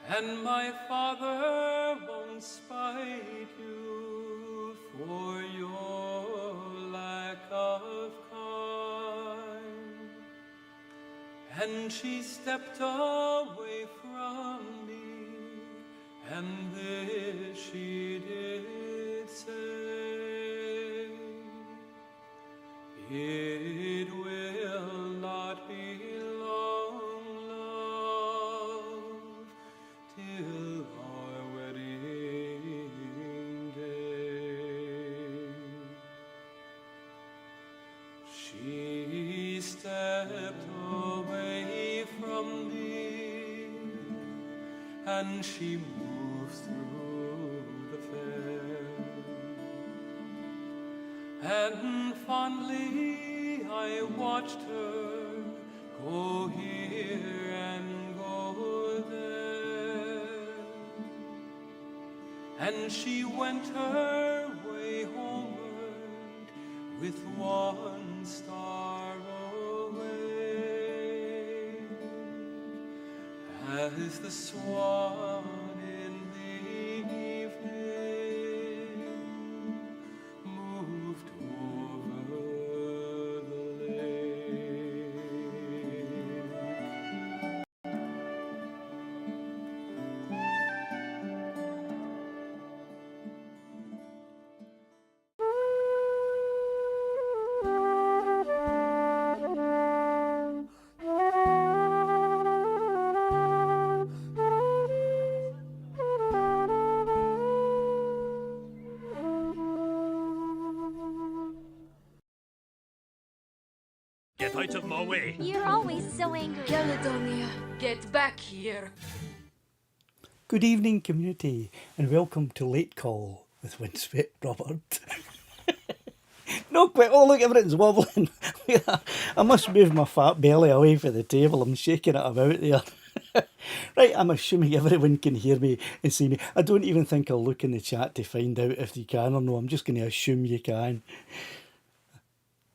and my father won't spite you for your lack of kind. And she stepped away from me, and this she did say, it will not be long, love, till our wedding day. She stepped away from me, and she moved through the fair, and fondly I watched her go here and go there, and she went her way homeward with one star away, as the swan in the evening moved over the lake. Get out of my way. You're always so angry. Caledonia, get back here. Good evening, community, and welcome to Late Call with Windswept Robert. No, quite. Oh, look, everything's wobbling. I must move my fat belly away from the table. I'm shaking it about there. Right, I'm assuming everyone can hear me and see me. I don't even think I'll look in the chat to find out if you can or no. I'm just going to assume you can.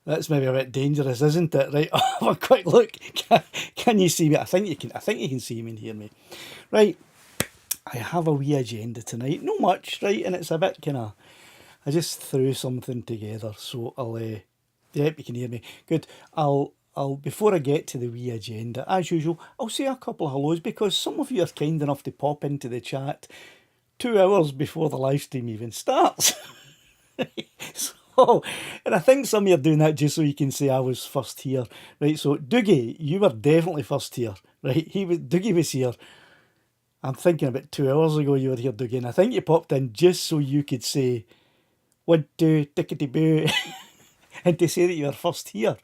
That's maybe a bit dangerous, isn't it? Right, have a quick look. Can you see me? I think you can see me and hear me. Right, I have a wee agenda tonight. Not much, right, and it's a bit kind of, I just threw something together, so I'll, yep, you can hear me. Good. I'll before I get to the wee agenda, as usual, I'll say a couple of hellos because some of you are kind enough to pop into the chat 2 hours before the live stream even starts. So, and I think some of you are doing that just so you can say I was first here, right? So Dougie, you were definitely first here, right? Dougie was here. I'm thinking about 2 hours ago you were here, Dougie, and I think you popped in just so you could say 1, 2, tickety boo, and to say that you were first here.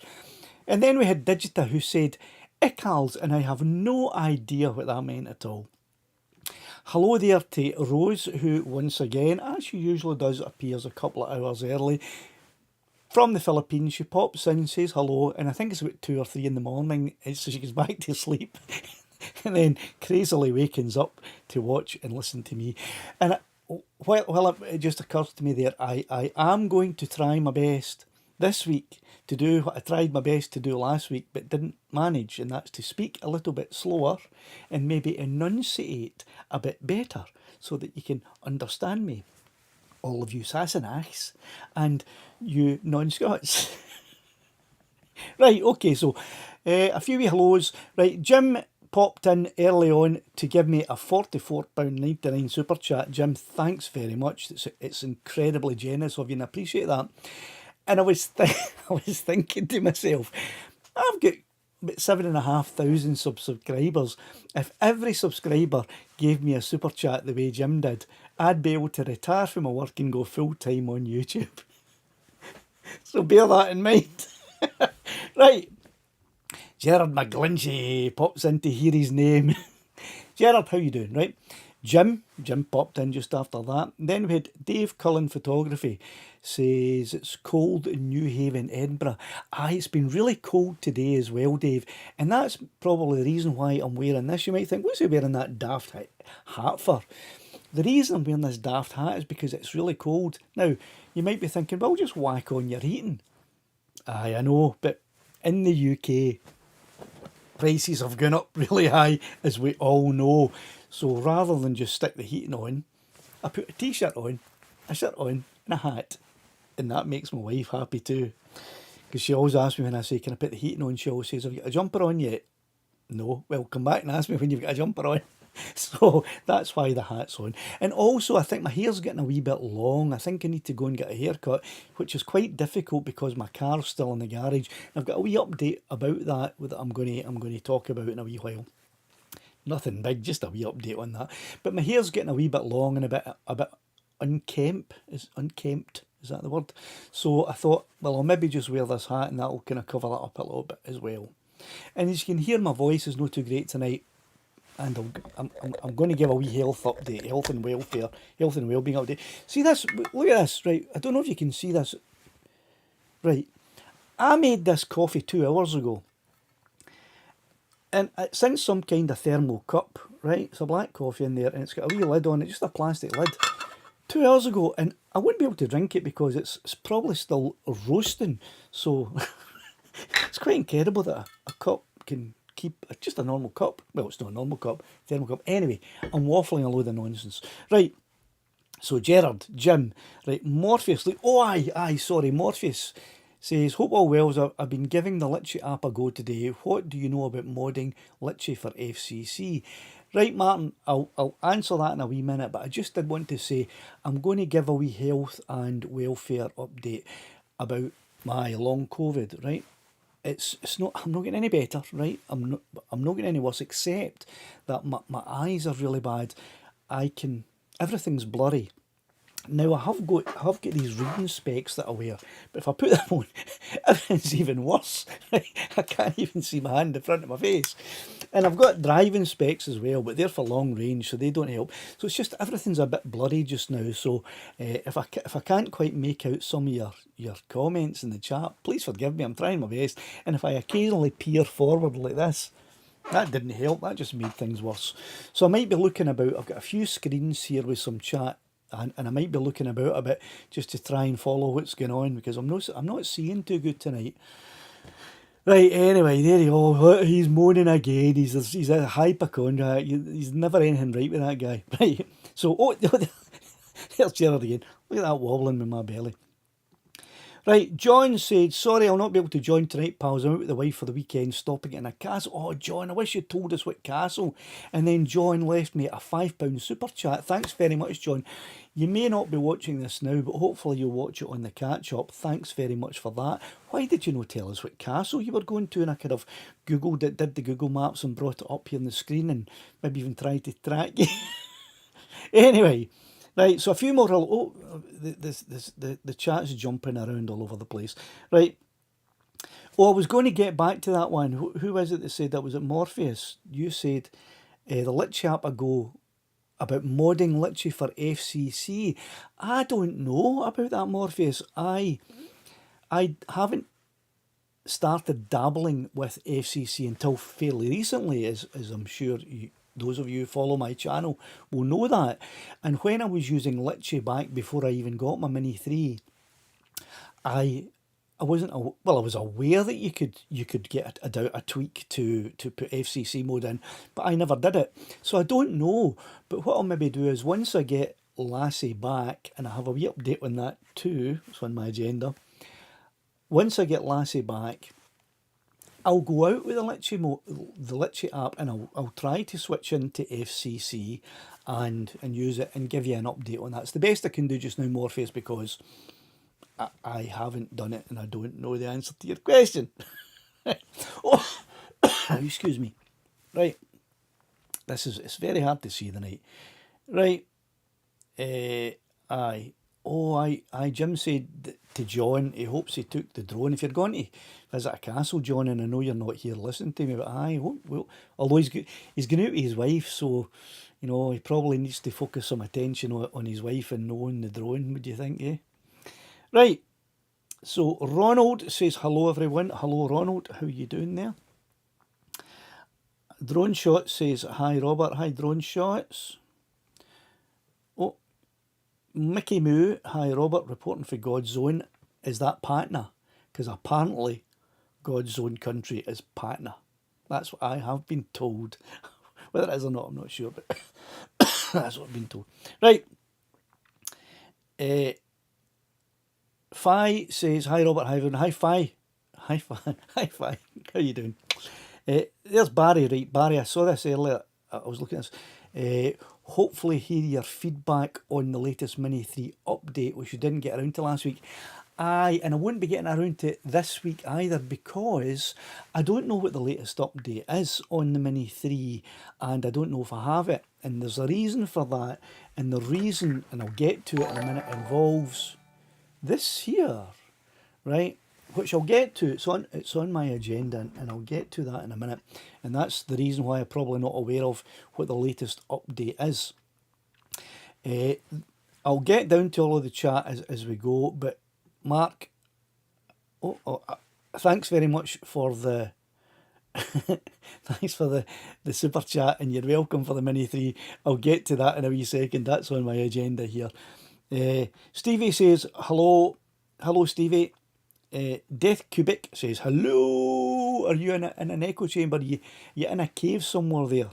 And then we had Digita who said Ickals, and I have no idea what that meant at all. Hello there to Rose, who once again, as she usually does, appears a couple of hours early. From the Philippines, she pops in, says hello, and I think it's about 2 or 3 in the morning, so she goes back to sleep, and then crazily wakens up to watch and listen to me. And while it just occurs to me there, I am going to try my best this week to do what I tried my best to do last week but didn't manage, and that's to speak a little bit slower and maybe enunciate a bit better so that you can understand me, all of you Sassenachs and you non-Scots. Right, okay, so a few wee hellos. Right, Jim popped in early on to give me a £44.99 super chat. Jim, thanks very much. It's incredibly generous of you, and I appreciate that. And I was thinking to myself, I've got about 7,500 subscribers. If every subscriber gave me a super chat the way Jim did, I'd be able to retire from my work and go full time on YouTube. So bear that in mind. Right. Gerard McGlinchey pops in to hear his name. Gerard, how you doing? Right. Jim popped in just after that. Then we had Dave Cullen Photography, says it's cold in New Haven, Edinburgh. It's been really cold today as well, Dave. And that's probably the reason why I'm wearing this. You might think, what's he wearing that daft hat for? The reason I'm wearing this daft hat is because it's really cold. Now, you might be thinking, well, just whack on your heating. I know, but in the UK, prices have gone up really high, as we all know. So rather than just stick the heating on, I put a t-shirt on, a shirt on, and a hat. And that makes my wife happy too. Because she always asks me when I say, can I put the heating on? She always says, have you got a jumper on yet? No. Well, come back and ask me when you've got a jumper on. So that's why the hat's on. And also, I think my hair's getting a wee bit long. I think I need to go and get a haircut, which is quite difficult because my car's still in the garage. I've got a wee update about that I'm going to talk about in a wee while. Nothing big, just a wee update on that. But my hair's getting a wee bit long and a bit unkempt. Is that the word? So I thought, well, I'll maybe just wear this hat and that'll kind of cover that up a little bit as well. And as you can hear, my voice is not too great tonight. And I'm going to give a wee health update, health and welfare, health and wellbeing update. See this? Look at this, right? I don't know if you can see this. Right. I made this coffee 2 hours ago. And it's in some kind of thermal cup, right? It's a black coffee in there and it's got a wee lid on it, just a plastic lid. 2 hours ago, and I wouldn't be able to drink it because it's probably still roasting. So it's quite incredible that a cup can keep just a normal cup. Well, it's not a normal cup, thermal cup. Anyway, I'm waffling a load of nonsense. Right, so Gerard, Jim, right, Morpheus, like, Morpheus says, hope all well, I've been giving the Litchi app a go today. What do you know about modding Litchi for FCC? Right, Martin, I'll answer that in a wee minute, but I just did want to say I'm going to give a wee health and welfare update about my long COVID, right? It's not, I'm not getting any better, right? I'm not getting any worse, except that my eyes are really bad. Everything's blurry. Now I have got these reading specs that I wear, but if I put them on, everything's even worse. Right? I can't even see my hand in front of my face. And I've got driving specs as well, but they're for long range, so they don't help. So it's just everything's a bit blurry just now. So if I can't quite make out some of your comments in the chat, please forgive me. I'm trying my best. And if I occasionally peer forward like this, that didn't help. That just made things worse. So I might be looking about. I've got a few screens here with some chat. And I might be looking about a bit just to try and follow what's going on because I'm not seeing too good tonight. Right, anyway, there you go. He's moaning again. He's a hypochondriac. He's never anything right with that guy. Right. So, there's Gerard again. Look at that wobbling with my belly. Right, John said, sorry, I'll not be able to join tonight, pals. I'm out with the wife for the weekend, stopping in a castle. Oh, John, I wish you'd told us what castle. And then John left me a £5 super chat. Thanks very much, John. You may not be watching this now, but hopefully you'll watch it on the catch-up. Thanks very much for that. Why did you not tell us what castle you were going to? And I could have Googled it, did the Google Maps and brought it up here on the screen and maybe even tried to track you. Anyway. Right, so a few more. Oh, the chat's jumping around all over the place. Right. Oh, I was going to get back to that one. Who was it that said that? Was it Morpheus? You said the Litchi app ago about modding Litchi for FCC. I don't know about that, Morpheus. I haven't started dabbling with FCC until fairly recently, as I'm sure those of you who follow my channel will know that. And when I was using Litchi back before I even got my Mini 3, I wasn't I was aware that you could get a tweak to put FCC mode in, but I never did it. So I don't know. But what I'll maybe do is once I get Lassie back, and I have a wee update on that too, it's on my agenda. Once I get Lassie back, I'll go out with the Litchi app and I'll try to switch into FCC and use it and give you an update on that. It's the best I can do just now, Morpheus, because I haven't done it and I don't know the answer to your question. Oh, excuse me. Right. It's very hard to see tonight. Right. Aye. Oh, Jim said to John, he hopes he took the drone. If you're going to visit a castle, John, and I know you're not here listening to me, but well, although he's going out with his wife, so, you know, he probably needs to focus some attention on his wife and knowing the drone, would you think, eh? Right, so Ronald says, hello, everyone. Hello, Ronald. How are you doing there? Drone Shot says, hi, Robert. Hi, Drone Shots. Oh, Mickey Moo, hi Robert, reporting for God's Zone. Is that Patna? Because apparently God's Zone country is Patna. That's what I have been told Whether it is or not, I'm not sure, but that's what I've been told. Right. Fi says, hi Robert, hi everyone. Hi Fi. Hi Fi. Hi Fi. How you doing? There's Barry, right? Barry, I saw this earlier. I was looking at this. Hopefully hear your feedback on the latest Mini 3 update, which you didn't get around to last week. Aye, and I wouldn't be getting around to it this week either because I don't know what the latest update is on the Mini 3 and I don't know if I have it. And there's a reason for that. And the reason, and I'll get to it in a minute, involves this here, right? Which I'll get to. It's on my agenda and I'll get to that in a minute. And that's the reason why I'm probably not aware of what the latest update is. I'll get down to all of the chat as we go, but Mark, thanks very much for the thanks for the super chat, and you're welcome for the Mini 3. I'll get to that in a wee second. That's on my agenda here. Stevie says hello Stevie. Death Cubic says hello. Are you in an echo chamber? You in a cave somewhere there?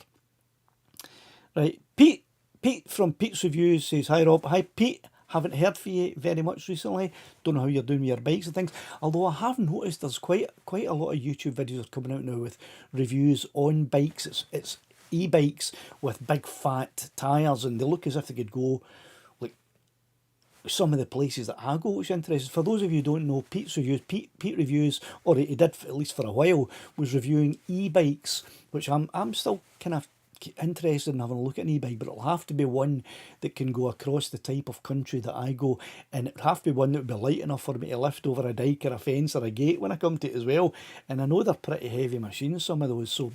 Right. Pete from Pete's Reviews says hi Rob. Hi Pete. Haven't heard from you very much recently. Don't know how you're doing with your bikes and things. Although I have noticed there's quite a lot of YouTube videos coming out now with reviews on bikes. It's e-bikes with big fat tyres, and they look as if they could go like some of the places that I go, which is interesting. For those of you who don't know, Pete's Reviews, Pete Reviews, or he did at least for a while, was reviewing e-bikes, which I'm still kind of interested in having a look at an e-bike, but it'll have to be one that can go across the type of country that I go, and it'll have to be one that would be light enough for me to lift over a dike or a fence or a gate when I come to it as well. And I know they're pretty heavy machines, some of those, so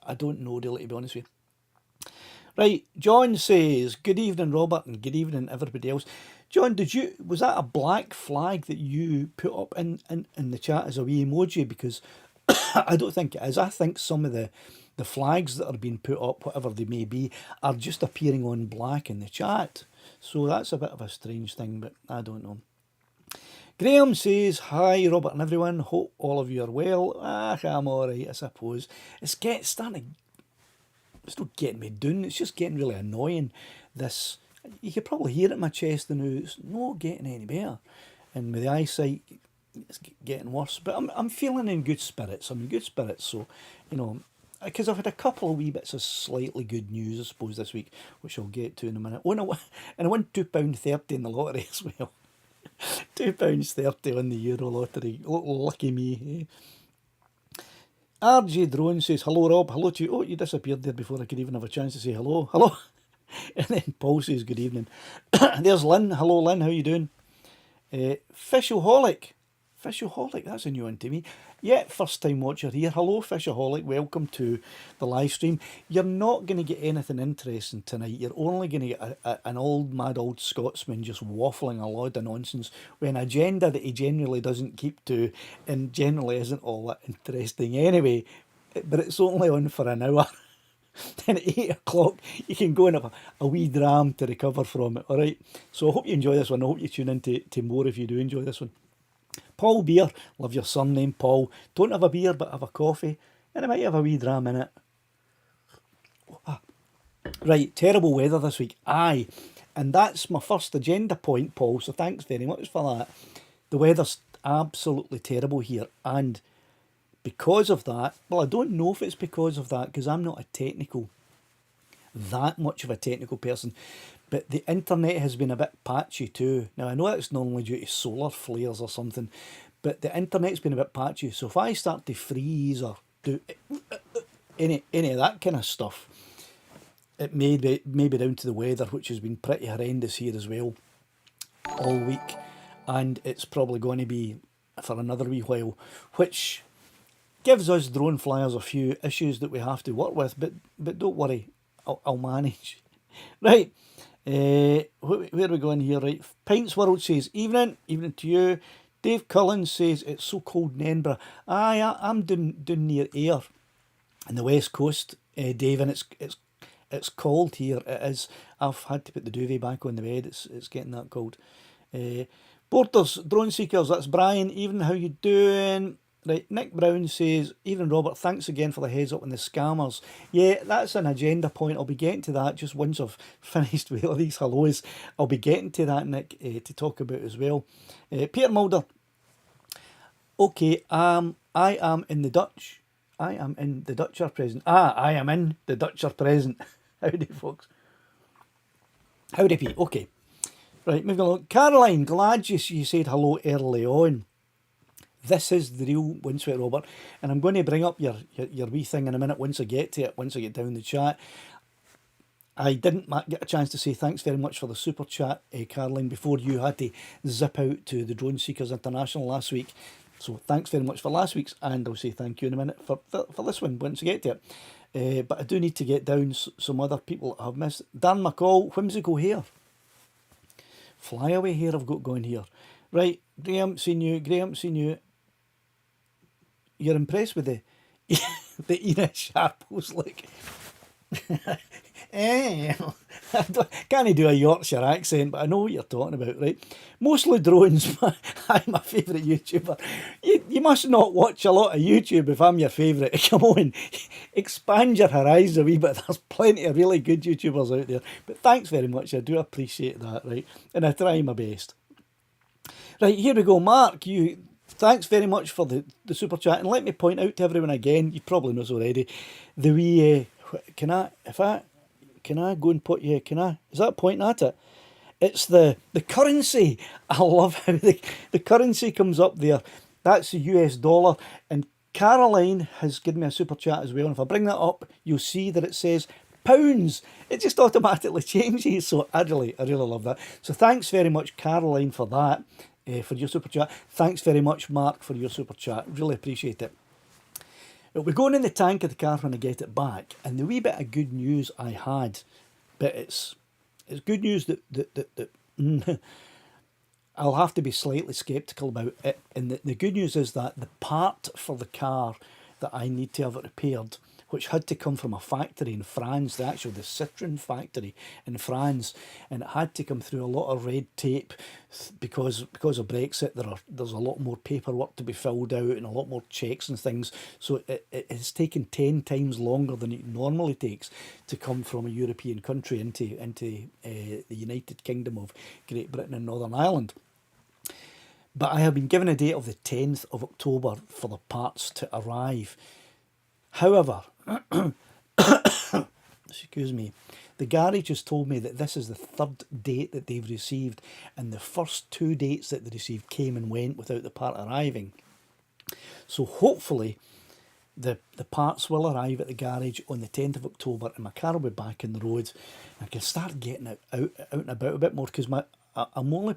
I don't know really, to be honest with you. Right, John says, good evening Robert, and good evening everybody else. John, was that a black flag that you put up in the chat as a wee emoji? Because I don't think it is. I think some of the flags that are being put up, whatever they may be, are just appearing on black in the chat. So that's a bit of a strange thing, but I don't know. Graham says, hi Robert and everyone, hope all of you are well. I'm alright, I suppose. It's not getting me down, it's just getting really annoying. You could probably hear it in my chest and it's not getting any better. And with the eyesight, it's getting worse. But I'm feeling in good spirits. I'm in good spirits, so, you know, because I've had a couple of wee bits of slightly good news, I suppose, this week, which I'll get to in a minute. And I won £2.30 in the lottery as well. £2.30 on the Euro lottery. Lucky me. RJ Drone says, hello Rob, hello to you. Oh, you disappeared there before I could even have a chance to say hello. Hello. And then Paul says, good evening. There's Lynn. Hello Lynn, how you doing? Fishaholic, that's a new one to me. Yeah, first time watcher here. Hello Fishaholic, welcome to the live stream. You're not going to get anything interesting tonight. You're only going to get an mad old Scotsman just waffling a load of nonsense with an agenda that he generally doesn't keep to and generally isn't all that interesting anyway. But it's only on for an hour. Then at 8 o'clock you can go and have a wee dram to recover from it. Alright, so I hope you enjoy this one. I hope you tune in to more if you do enjoy this one. Paul Beer, love your surname Paul. Don't have a beer but have a coffee, and I might have a wee dram in it. Right, terrible weather this week. Aye, and that's my first agenda point, Paul, so thanks very much for that. The weather's absolutely terrible here, and because of that, well, I don't know if it's because of that, because I'm not that much of a technical person, but the internet has been a bit patchy too. Now, I know that's normally due to solar flares or something, but the internet's been a bit patchy, so if I start to freeze or do any of that kind of stuff, it may be down to the weather, which has been pretty horrendous here as well all week, and it's probably going to be for another wee while, which gives us drone flyers a few issues that we have to work with, but don't worry, I'll manage. Right, where are we going here? Right, Pints World says, evening to you. Dave Cullen says, it's so cold in Edinburgh. Aye, I'm down near Ayr in the west coast, Dave, and it's cold here. It is. I've had to put the duvet back on the bed. It's getting that cold. Borders, Drone Seekers, that's Brian. Evening, how you doing? Right, Nick Brown says, Even Robert, thanks again for the heads up on the scammers. Yeah, that's an agenda point. I'll be getting to that just once I've finished with all these hellos. I'll be getting to that, Nick, to talk about as well. Peter Mulder. Okay, I am in the Dutch. I am in the Dutch are present. I am in the Dutch are present. Howdy, folks. Howdy, Pete. Okay. Right, moving along. Caroline, glad you said hello early on. This is the real Windswept Robert, and I'm going to bring up your wee thing in a minute once I get to it, once I get down the chat. I didn't get a chance to say thanks very much for the super chat, Caroline, before you had to zip out to the Drone Seekers International last week. So thanks very much for last week's, and I'll say thank you in a minute for this one once I get to it. But I do need to get down some other people I have missed. Dan McCall, whimsical hair. Flyaway hair I've got going here. Right, Graham, seen you. You're impressed with the Ina Sharples look. I can't do a Yorkshire accent, but I know what you're talking about, right? Mostly drones. I'm my favourite YouTuber. You must not watch a lot of YouTube if I'm your favourite. Come on, expand your horizons a wee bit. There's plenty of really good YouTubers out there. But thanks very much. I do appreciate that, right? And I try my best. Right, here we go. Mark, thanks very much for the super chat. And let me point out to everyone again, you probably know this already, the wee, can I go and put, is that pointing at it? It's the currency. I love how the currency comes up there. That's the US dollar. And Caroline has given me a super chat as well. And if I bring that up, you'll see that it says pounds. It just automatically changes. So I really love that. So thanks very much, Caroline, for that. For your super chat. Thanks very much, Mark, for your super chat. Really appreciate it. It'll be going in the tank of the car when I get it back. And the wee bit of good news I had, but it's good news that I'll have to be slightly sceptical about it. And the good news is that the part for the car that I need to have it repaired, which had to come from a factory in France, the Citroën factory in France, and it had to come through a lot of red tape because of Brexit. There's a lot more paperwork to be filled out and a lot more checks and things. So it has taken 10 times longer than it normally takes to come from a European country into the United Kingdom of Great Britain and Northern Ireland. But I have been given a date of the 10th of October for the parts to arrive. However, excuse me, the garage has told me that this is the third date that they've received, and the first 2 dates that they received came and went without the part arriving. So hopefully the parts will arrive at the garage on the 10th of October and my car will be back in the road. I can start getting it out and about a bit more, because I'm only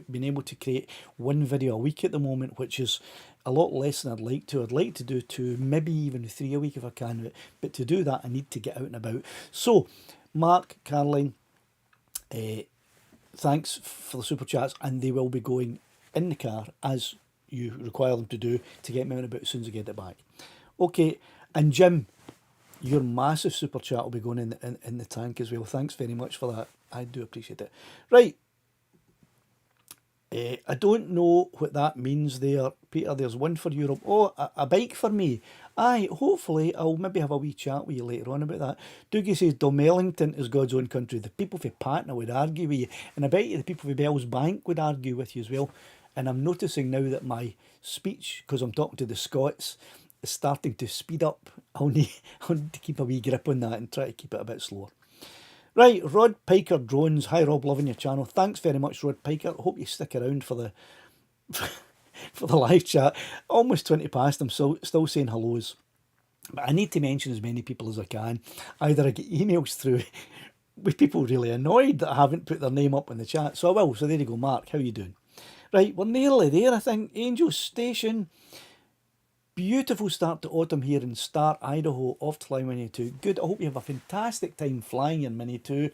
being able to create one video a week at the moment, which is a lot less than I'd like to. I'd like to do 2, maybe even 3 a week if I can, but to do that I need to get out and about. So Mark, Caroline, thanks for the super chats, and they will be going in the car as you require them to do to get me out and about as soon as I get it back. Okay, and Jim, your massive super chat will be going in the tank as well. Thanks very much for that. I do appreciate it. Right. I don't know what that means there, Peter. There's one for Europe. Oh, a bike for me. Aye, hopefully I'll maybe have a wee chat with you later on about that. Dougie says Domellington is God's own country. The people for Patna would argue with you. And I bet you the people for Bell's Bank would argue with you as well. And I'm noticing now that my speech, because I'm talking to the Scots, is starting to speed up. I'll need to keep a wee grip on that and try to keep it a bit slower. Right, Rod Piker Drones. Hi Rob, loving your channel. Thanks very much, Rod Piker. I hope you stick around for the for the live chat. Almost 20 past, I'm still saying hellos. But I need to mention as many people as I can. Either I get emails through with people really annoyed that I haven't put their name up in the chat. So I will. So there you go, Mark. How you doing? Right, we're nearly there, I think. Angel Station. Beautiful start to autumn here in Star, Idaho, off to fly Mini 2. Good, I hope you have a fantastic time flying in Mini 2.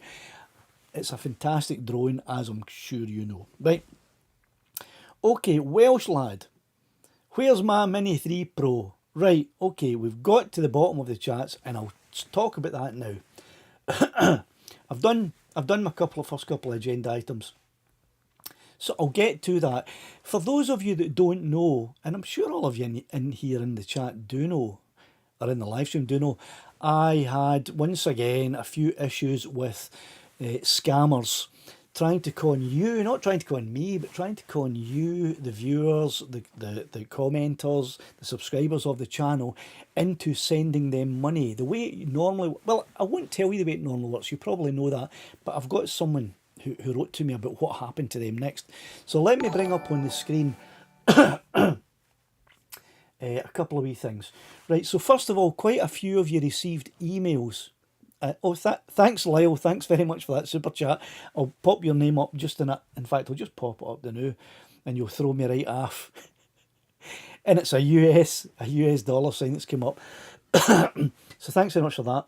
It's a fantastic drone, as I'm sure you know. Right. Okay, Welsh lad. Where's my Mini 3 Pro? Right, okay, we've got to the bottom of the chats, and I'll talk about that now. I've done my first couple of agenda items. So I'll get to that. For those of you that don't know, and I'm sure all of you in here in the chat do know, or in the live stream do know, I had once again a few issues with scammers trying to con you, not trying to con me, but trying to con you, the viewers, the commenters, the subscribers of the channel, into sending them money. The way it normally, well, I won't tell you the way it normally works, you probably know that, but I've got someone who wrote to me about what happened to them next. So let me bring up on the screen a couple of wee things. Right, so first of all, quite a few of you received emails. Thanks, Lyle. Thanks very much for that super chat. I'll pop your name up just in it. In fact, I'll just pop it up the now, and you'll throw me right off. And it's a US dollar sign that's come up. So thanks very much for that.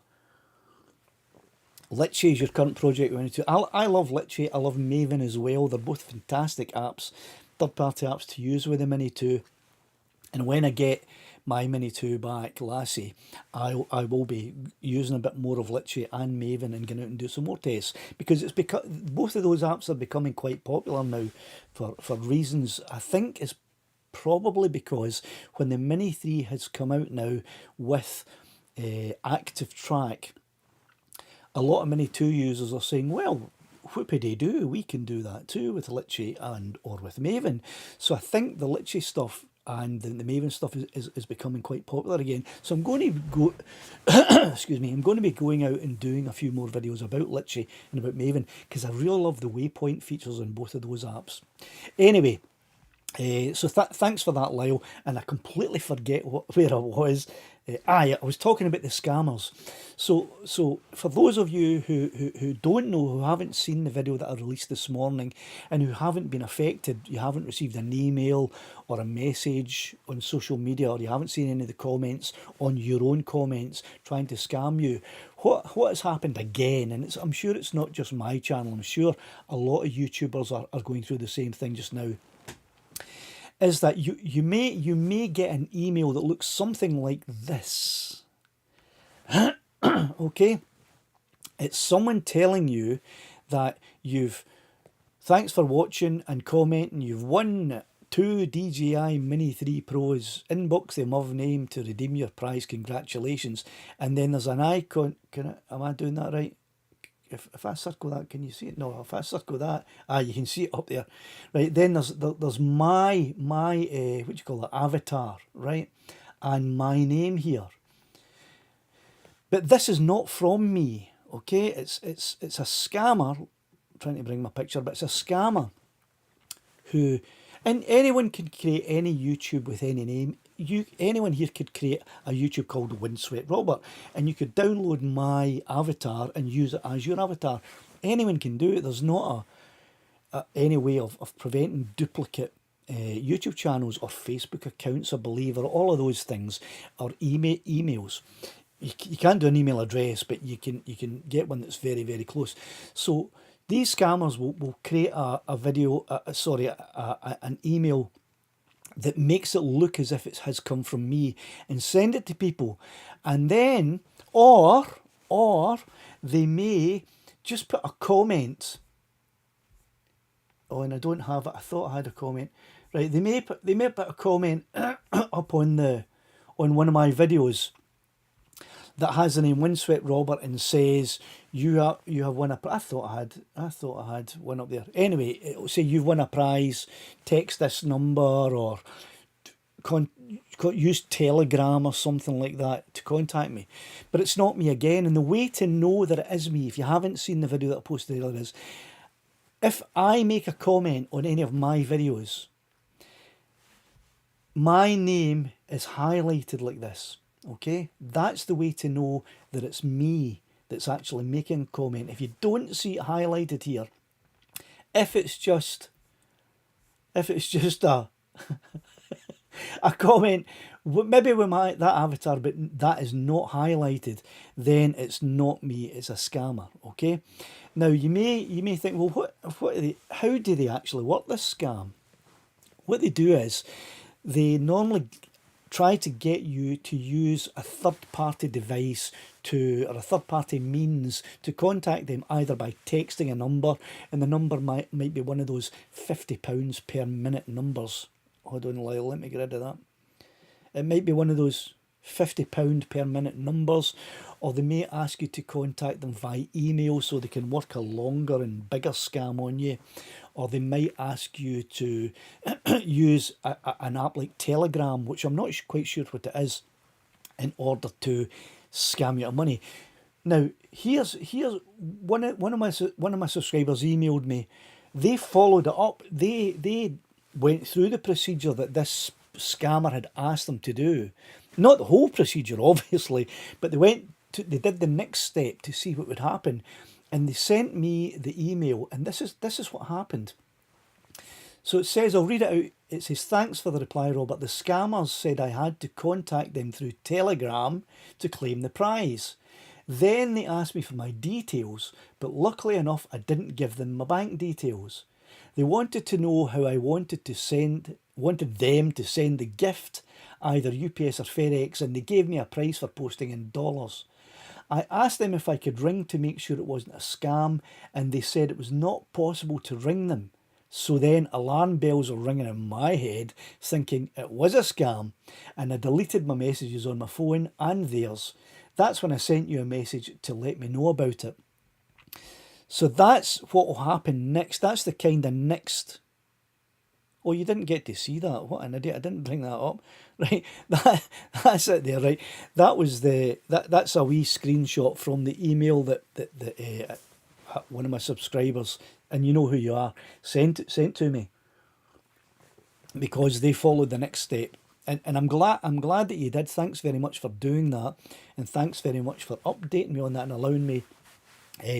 Litchi is your current project. I love Litchi. I love Maven as well. They're both fantastic apps, third-party apps to use with the Mini 2. And when I get my Mini 2 back, Lassie, I will be using a bit more of Litchi and Maven and going out and do some more tests, because it's both of those apps are becoming quite popular now for reasons. I think it's probably because when the Mini 3 has come out now with active track, a lot of Mini 2 users are saying, well, whoopity-doo, we can do that too with Litchi or with Maven. So I think the Litchi stuff and the Maven stuff is becoming quite popular again. So I'm going to go, excuse me, I'm going to be going out and doing a few more videos about Litchi and about Maven, because I really love the waypoint features on both of those apps. Anyway, so thanks for that, Lyle. And I completely forget where I was. I was talking about the scammers. So for those of you who don't know, who haven't seen the video that I released this morning, and who haven't been affected, you haven't received an email or a message on social media, or you haven't seen any of the comments on your own comments trying to scam you, what has happened again, and I'm sure it's not just my channel, I'm sure a lot of YouTubers are going through the same thing just now, is that you may get an email that looks something like this. Okay? It's someone telling you that thanks for watching and commenting, you've won 2 DJI Mini 3 Pros. Inbox the above name to redeem your prize. Congratulations. And then there's an icon. Am I doing that right? If I circle that, can you see it? No, if I circle that, you can see it up there. Right, then there's my what do you call it, avatar, right? And my name here. But this is not from me, okay? It's a scammer. I'm trying to bring my picture, but it's a scammer who, and anyone can create any YouTube with any name. Anyone here could create a YouTube called Windswept Robert, and you could download my avatar and use it as your avatar. Anyone can do it. There's not any way of preventing duplicate YouTube channels or Facebook accounts, I believe, or all of those things, or emails. You can't do an email address, but you can get one that's very, very close. So these scammers will create a video, an email that makes it look as if it has come from me, and send it to people. And then, or they may just put a comment. Oh, and I don't have it. I thought I had a comment. Right, they may put a comment up on one of my videos that has the name Windswept Robert and says you have won a prize. I thought I had one up there. Anyway, it'll say you've won a prize. Text this number, or use Telegram or something like that to contact me. But it's not me again. And the way to know that it is me, if you haven't seen the video that I posted earlier, is if I make a comment on any of my videos, my name is highlighted like this. Okay, that's the way to know that it's me that's actually making a comment. If you don't see it highlighted here, if it's just a a comment, maybe with that avatar, but that is not highlighted, then it's not me. It's a scammer. Okay. Now you may think, well, how do they actually work this scam? What they do is they normally try to get you to use a third-party device or a third-party means to contact them, either by texting a number, and the number might be one of those £50 per minute numbers. Hold on, Lyle, let me get rid of that. It might be one of those £50 per minute numbers, or they may ask you to contact them via email so they can work a longer and bigger scam on you, or they might ask you to use an app like Telegram, which I'm not quite sure what it is, in order to scam you out of money. Now, here's one of my subscribers emailed me. They followed it up. They went through the procedure that this scammer had asked them to do. Not the whole procedure, obviously, but they did the next step to see what would happen, and they sent me the email, and this is what happened. So it says, I'll read it out. It says, "Thanks for the reply, Robert. The scammers said I had to contact them through Telegram to claim the prize. Then they asked me for my details, but luckily enough, I didn't give them my bank details. They wanted to know how I wanted them to send the gift, either UPS or FedEx, and they gave me a price for posting in dollars. I asked them if I could ring to make sure it wasn't a scam, and they said it was not possible to ring them. So then alarm bells are ringing in my head, thinking it was a scam, and I deleted my messages on my phone and theirs. That's when I sent you a message to let me know about it." So that's what will happen next. That's the kind of next... Oh, you didn't get to see that. What an idiot. I didn't bring that up. Right. That's it there, right. That's a wee screenshot from the email that one of my subscribers, and you know who you are, sent to me, because they followed the next step. And I'm glad that you did. Thanks very much for doing that. And thanks very much for updating me on that and allowing me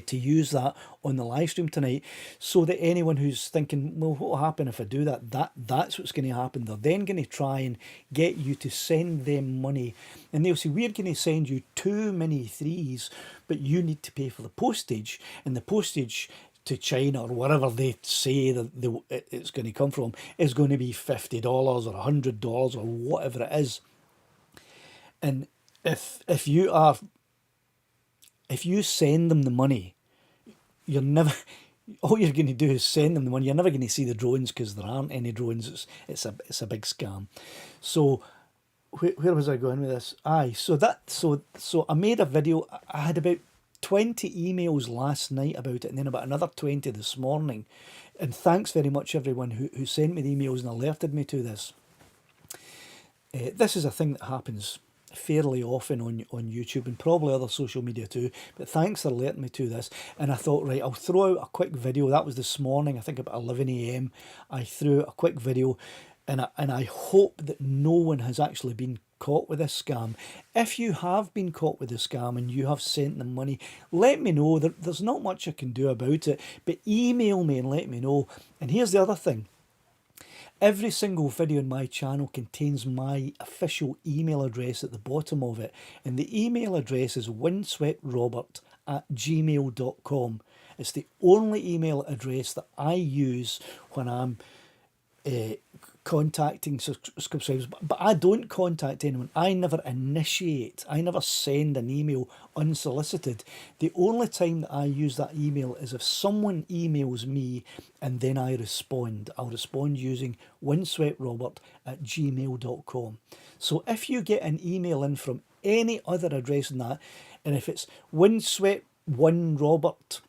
to use that on the live stream tonight, so that anyone who's thinking, well, what will happen if I do that's what's going to happen. They're then going to try and get you to send them money, and they'll say, we're going to send you 2 Mini 3s, but you need to pay for the postage, and the postage to China or wherever they say that it's going to come from is going to be $50 or $100 or whatever it is. And if you send them the money, all you're going to do is send them the money. You're never going to see the drones, because there aren't any drones. It's a big scam. So where was I going with this? So I made a video. I had about 20 emails last night about it, and then about another 20 this morning. And thanks very much everyone who sent me the emails and alerted me to this. This is a thing that happens fairly often on YouTube and probably other social media too, but thanks for alerting me to this. And I thought, right, I'll throw out a quick video. That was this morning, I think about 11 a.m. I threw out a quick video, and I hope that no one has actually been caught with this scam. If you have been caught with this scam and you have sent them money, let me know. There's not much I can do about it, but email me and let me know. And here's the other thing. Every single video on my channel contains my official email address at the bottom of it. And the email address is windsweptrobert@gmail.com. It's the only email address that I use when I'm contacting subscribers. But I don't contact anyone. I never send an email unsolicited. The only time that I use that email is if someone emails me and then I respond. I'll respond using windsweptrobert@gmail.com. So if you get an email in from any other address than that, and if it's Windswept1Robert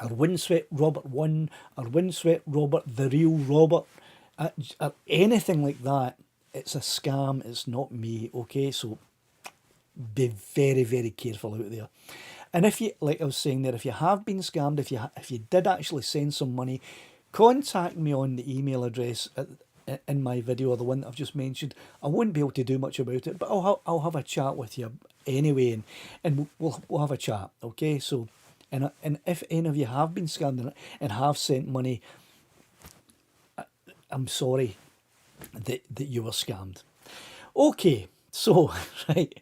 or WindsweptRobert1 or WindsweptRobert the real Robert, or anything like that, it's a scam. It's not me. Okay, so be very, very careful out there. And if you, like I was saying there, if you have been scammed, if you did actually send some money, contact me on the email address in my video, or the one that I've just mentioned. I won't be able to do much about it, but I'll have a chat with you anyway, and we'll have a chat. Okay, so and if any of you have been scammed and have sent money, I'm sorry that you were scammed. Okay, so, right.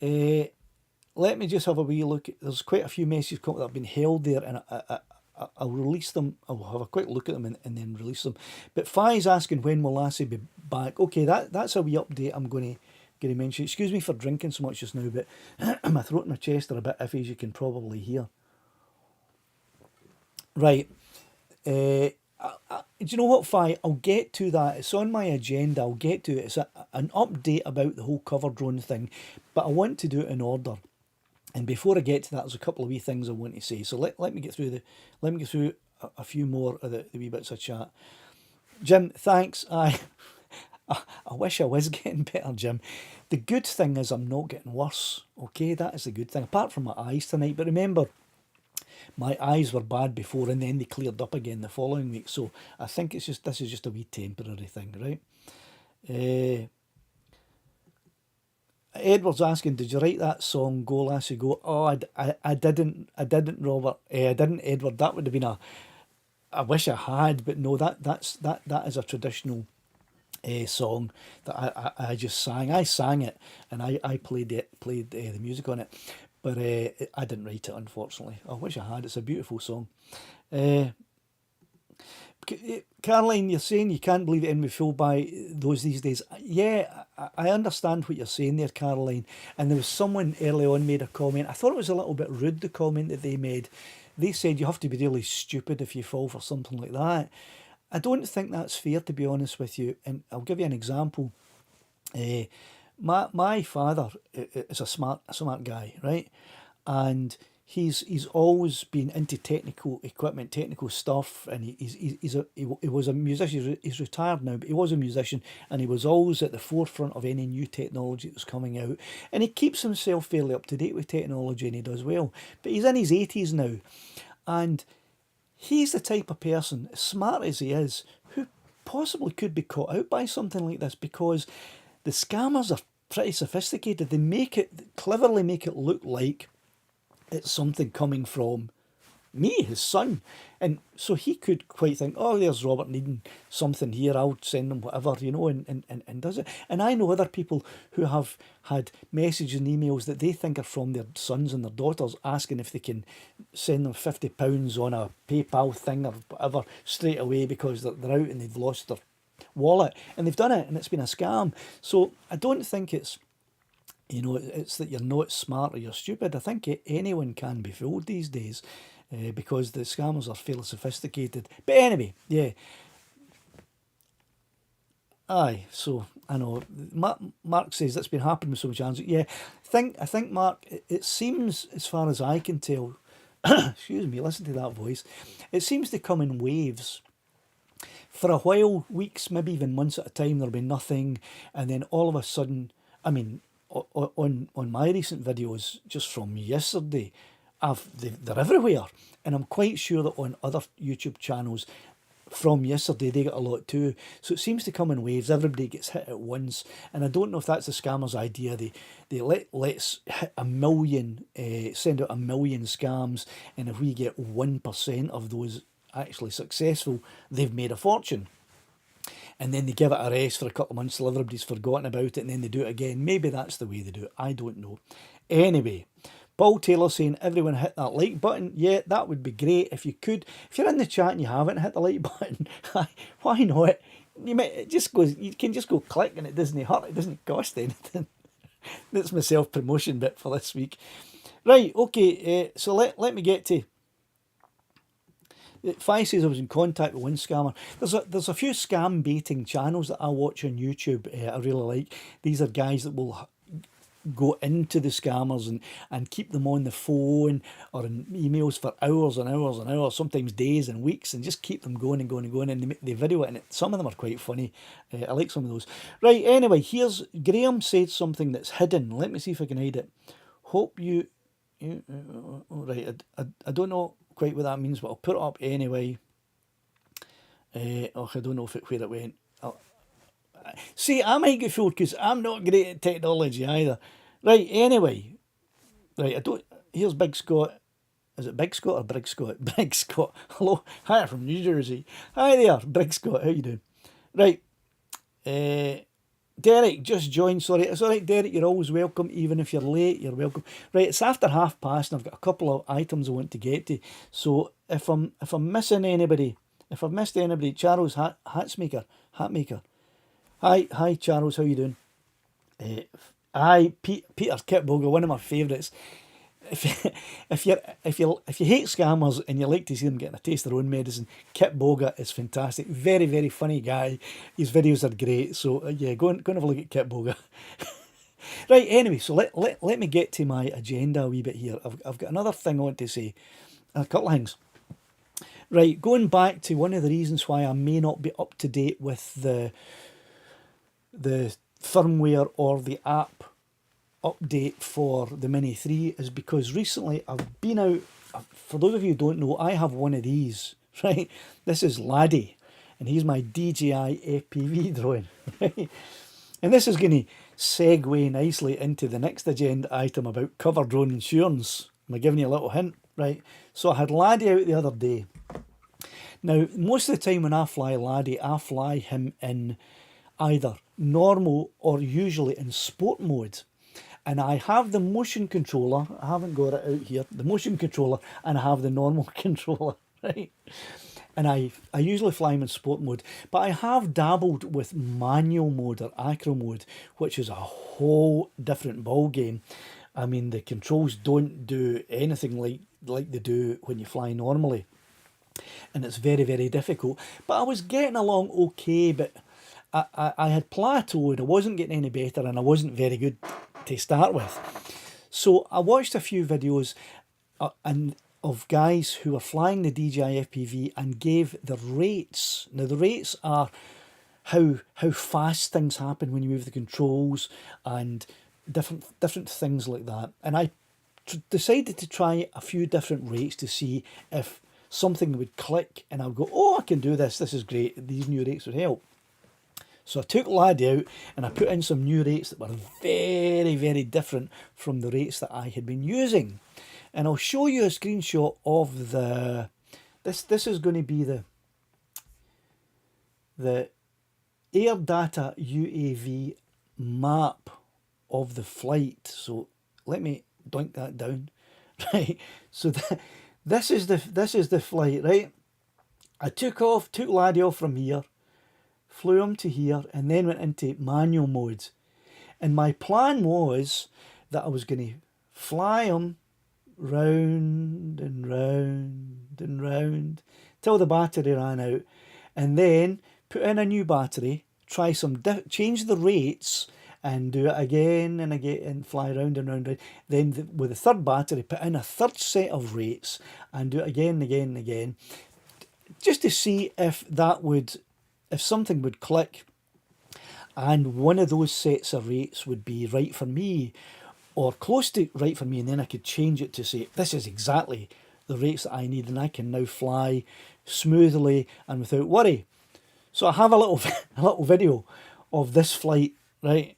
Let me just have a wee look. There's quite a few messages that have been held there, and I'll release them. I'll have a quick look at them and then release them. But Fi's asking when will Lassie be back. Okay, that's a wee update I'm going to mention. Excuse me for drinking so much just now, but my throat and my chest are a bit iffy, as you can probably hear. Right. Do you know what, Fi? I'll get to that. It's on my agenda. I'll get to it. It's an update about the whole cover drone thing, but I want to do it in order. And before I get to that, there's a couple of wee things I want to say. So let me get through a few more of the wee bits of chat. Jim, thanks. I wish I was getting better, Jim. The good thing is I'm not getting worse. Okay, that is the good thing. Apart from my eyes tonight, but remember, my eyes were bad before, and then they cleared up again the following week. So I think this is just a wee temporary thing, right? Edward's asking, did you write that song, Go Lassie Go? Oh, I didn't, Robert. I didn't, Edward. That would have been I wish I had, but no, that is a traditional song that I just sang. I sang it, and I played the music on it, but I didn't write it, unfortunately. I wish I had. It's a beautiful song. Caroline, you're saying you can't believe it in we full by those these days. Yeah, I understand what you're saying there, Caroline. And there was someone early on made a comment. I thought it was a little bit rude, the comment that they made. They said you have to be really stupid if you fall for something like that. I don't think that's fair, to be honest with you. And I'll give you an example. My father is a smart guy, right? And he's always been into technical equipment, technical stuff, and he was a musician. He's retired now, but he was a musician, and he was always at the forefront of any new technology that was coming out. And he keeps himself fairly up to date with technology, and he does well. But he's in his 80s now, and he's the type of person, as smart as he is, who possibly could be caught out by something like this, because the scammers are pretty sophisticated. They cleverly make it look like it's something coming from me, his son. And so he could quite think, oh, there's Robert needing something here, I'll send him whatever, and does it. And I know other people who have had messages and emails that they think are from their sons and their daughters asking if they can send them £50 on a PayPal thing or whatever straight away because they're out and they've lost their wallet. And they've done it, and it's been a scam. So I don't think it's that you're not smart or you're stupid. I think anyone can be fooled these days because the scammers are fairly sophisticated. But anyway, yeah. Aye, so I know. Mark says that's been happening with so much answer. Yeah, I think Mark, it seems, as far as I can tell, excuse me, listen to that voice, it seems to come in waves. For a while, weeks, maybe even months at a time, there'll be nothing, and then all of a sudden, I mean, on my recent videos just from yesterday, they're everywhere, and I'm quite sure that on other YouTube channels from yesterday they got a lot too. So it seems to come in waves. Everybody gets hit at once, and I don't know if that's the scammers' idea. They let's hit a million, send out a million scams, and if we get 1% of those actually successful, they've made a fortune. And then they give it a rest for a couple of months till everybody's forgotten about it, and then they do it again. Maybe that's the way they do it. I don't know. Anyway, Paul Taylor saying, everyone hit that like button. Yeah, that would be great if you could. If you're in the chat and you haven't hit the like button, why not? You can just go click, and it doesn't hurt. It doesn't cost anything. That's my self-promotion bit for this week. Right, okay, so let me get to... Fi says I was in contact with one scammer. There's a few scam baiting channels that I watch on YouTube. I really like. These are guys that will go into the scammers and keep them on the phone or in emails for hours and hours and hours, sometimes days and weeks, and just keep them going and going and going. And they video it, and some of them are quite funny. I like some of those. Right, anyway, here's Graham said something that's hidden. Let me see if I can hide it. Hope you right, I don't know quite what that means, but I'll put it up anyway. I don't know where it went. See, I might get fooled because I'm not great at technology either. Right, anyway. Right, here's Big Scott. Is it Big Scott or Brig Scott? Big Scott. Hello. Hi, from New Jersey. Hi there, Big Scott. How you doing? Right. Derek just joined. Sorry, it's all right, Derek. You're always welcome, even if you're late. You're welcome. Right, it's after 1:30, and I've got a couple of items I want to get to. So if I'm missing anybody, if I've missed anybody, Charles Hatmaker. Hi, Charles. How you doing? Peter Kitboga, one of my favourites. If you hate scammers and you like to see them getting a taste of their own medicine, Kit Boga is fantastic. Very, very funny guy. His videos are great. So yeah, go and have a look at Kit Boga. Right, anyway, so let me get to my agenda a wee bit here. I've got another thing I want to say. A couple of things. Right, going back to one of the reasons why I may not be up to date with the firmware or the app update for the Mini 3 is because recently I've been out. For those of you who don't know, I have one of these, right? This is Laddie, and he's my DJI FPV drone, right? And this is going to segue nicely into the next agenda item about cover drone insurance. Am I giving you a little hint, right? So I had Laddie out the other day. Now, most of the time when I fly Laddie, I fly him in either normal or usually in sport mode. And I have the motion controller, I haven't got it out here, the motion controller, and I have the normal controller, right? And I usually fly him in sport mode, but I have dabbled with manual mode or acro mode, which is a whole different ball game. I mean, the controls don't do anything like they do when you fly normally. And it's very, very difficult. But I was getting along okay, but I had plateaued, I wasn't getting any better, and I wasn't very good to start with. So I watched a few videos of guys who were flying the DJI FPV and gave the rates. Now the rates are how fast things happen when you move the controls and different things like that. And I decided to try a few different rates to see if something would click and I'll go, oh, I can do this. This is great. These new rates would help. So I took Laddie out and I put in some new rates that were very, very different from the rates that I had been using. And I'll show you a screenshot of the... This is going to be the air data UAV map of the flight. So let me doink that down. Right. So this is the flight, right? I took Laddie off from here, flew him to here, and then went into manual mode. And my plan was that I was going to fly him round and round and round till the battery ran out, and then put in a new battery, try change the rates, and do it again and again, and fly round and round. Then with the third battery, put in a third set of rates and do it again and again and again, just to see if something would click and one of those sets of rates would be right for me or close to right for me, and then I could change it to say this is exactly the rates that I need and I can now fly smoothly and without worry. So I have a little video of this flight, right?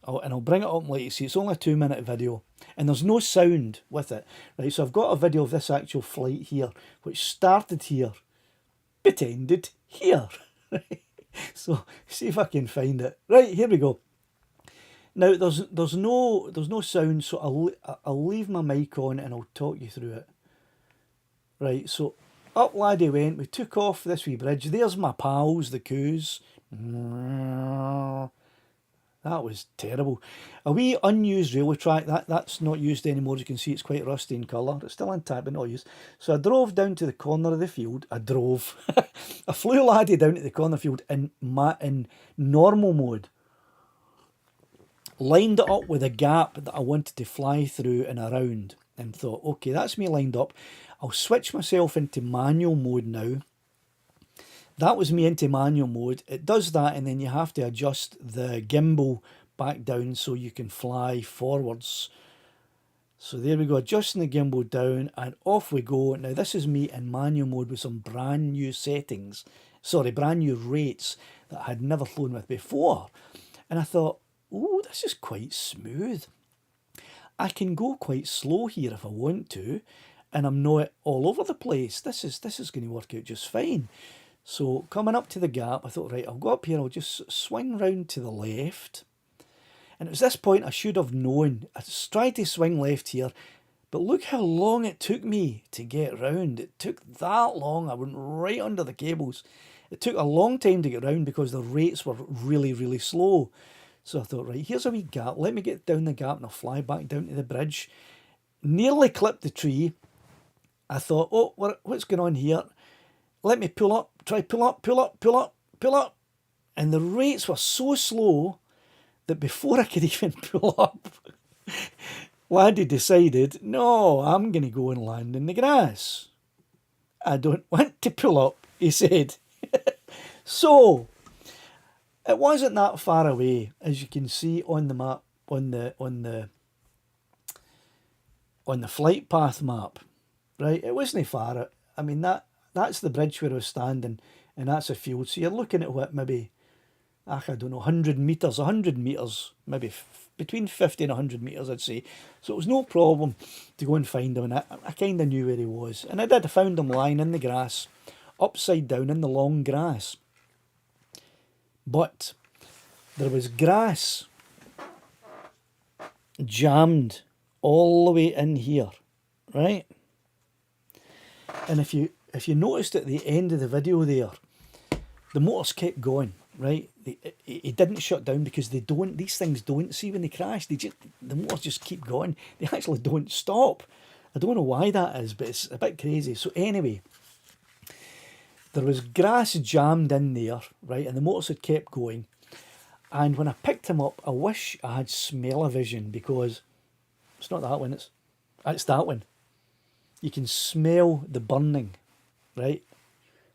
And I'll bring it up and let you see. It's only a 2-minute video and there's no sound with it, right? So I've got a video of this actual flight here, which started here but ended here. So see if I can find it. Right, here we go. Now there's no sound, so I'll leave my mic on and I'll talk you through it. Right, so up Laddie went. We took off this wee bridge. There's my pals, the coos. That was terrible. A wee unused railway track, that's not used anymore. As you can see, it's quite rusty in colour. It's still intact, but not used. So I drove down to the corner of the field. I flew Laddie down to the corner of the field in normal mode. Lined it up with a gap that I wanted to fly through and around. And thought, okay, that's me lined up. I'll switch myself into manual mode now. That was me into manual mode. It does that, and then you have to adjust the gimbal back down so you can fly forwards. So there we go, adjusting the gimbal down, and off we go. Now this is me in manual mode with some brand new settings. Sorry, brand new rates that I had never flown with before. And I thought, oh, this is quite smooth. I can go quite slow here if I want to, and I'm not all over the place. This is going to work out just fine. So coming up to the gap, I thought, right, I'll go up here, I'll just swing round to the left. And it was this point I should have known. I tried to swing left here, but look how long it took me to get round. It took that long. I went right under the cables. It took a long time to get round because the rates were really, really slow. So I thought, right, here's a wee gap. Let me get down the gap and I'll fly back down to the bridge. Nearly clipped the tree. I thought, oh, what's going on here? Let me pull up. Try pull up, pull up, pull up, pull up. And the rates were so slow that before I could even pull up, Laddie decided, no, I'm going to go and land in the grass. I don't want to pull up, he said. So, it wasn't that far away, as you can see on the map, on the flight path map, right? It wasn't far. I mean, that's the bridge where I was standing, and that's a field. So you're looking at what, maybe, I don't know, 100 metres, maybe between 50 and 100 metres, I'd say. So it was no problem to go and find him, and I kind of knew where he was. And I did. I found him lying in the grass, upside down in the long grass. But there was grass jammed all the way in here, right? And if you noticed at the end of the video there, the motors kept going, right? It didn't shut down because these things don't see when they crash. The motors just keep going. They actually don't stop. I don't know why that is, but it's a bit crazy. So anyway, there was grass jammed in there, right? And the motors had kept going. And when I picked him up, I wish I had smell-o-vision, because it's not that one, it's that one. You can smell the burning, right?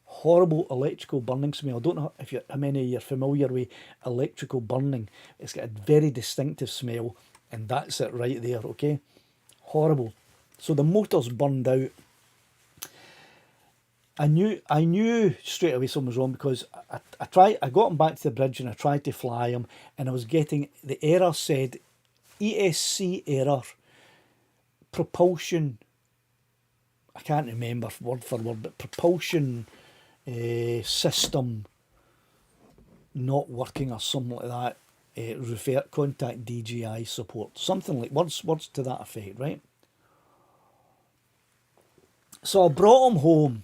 Horrible electrical burning smell. I don't know how many of you are familiar with electrical burning. It's got a very distinctive smell, and that's it right there, okay? Horrible. So the motor's burned out. I knew straight away something was wrong, because I got him back to the bridge and I tried to fly him, and I was getting, the error said ESC error, propulsion, I can't remember word for word, but propulsion system not working or something like that. Contact DJI support, something like words to that effect, right? So I brought him home,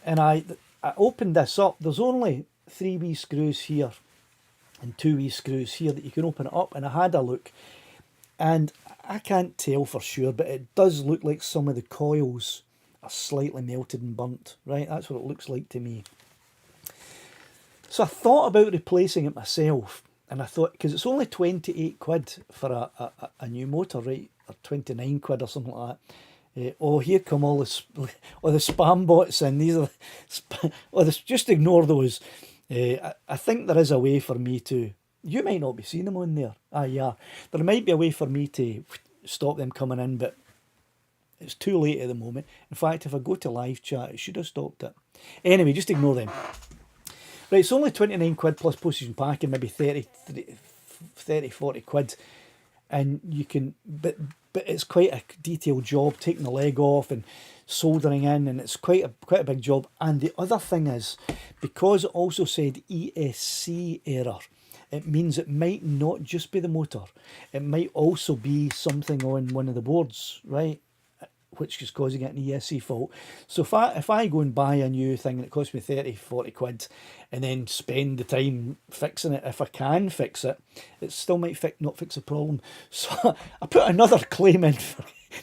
and I opened this up. There's only 3 wee screws here and 2 wee screws here that you can open it up, and I had a look, and I can't tell for sure, but it does look like some of the coils are slightly melted and burnt, right? That's what it looks like to me. So I thought about replacing it myself, and I thought, because it's only 28 quid for a new motor, right? Or 29 quid or something like that. Oh, here come all the spam bots in. These are just ignore those. I think there is a way for me to. You might not be seeing them on there. Yeah, there might be a way for me to stop them coming in, but it's too late at the moment. In fact, if I go to live chat, it should have stopped it. Anyway, just ignore them. Right, it's only 29 quid plus postage and packing, maybe 30, 40 quid, and you can. But it's quite a detailed job, taking the leg off and soldering in, and it's quite a big job. And the other thing is, because it also said ESC error, it means it might not just be the motor, it might also be something on one of the boards, right, which is causing it an ESC fault. So if I go and buy a new thing and it costs me 30, 40 quid, and then spend the time fixing it, if I can fix it, it still might not fix the problem. So I put another claim in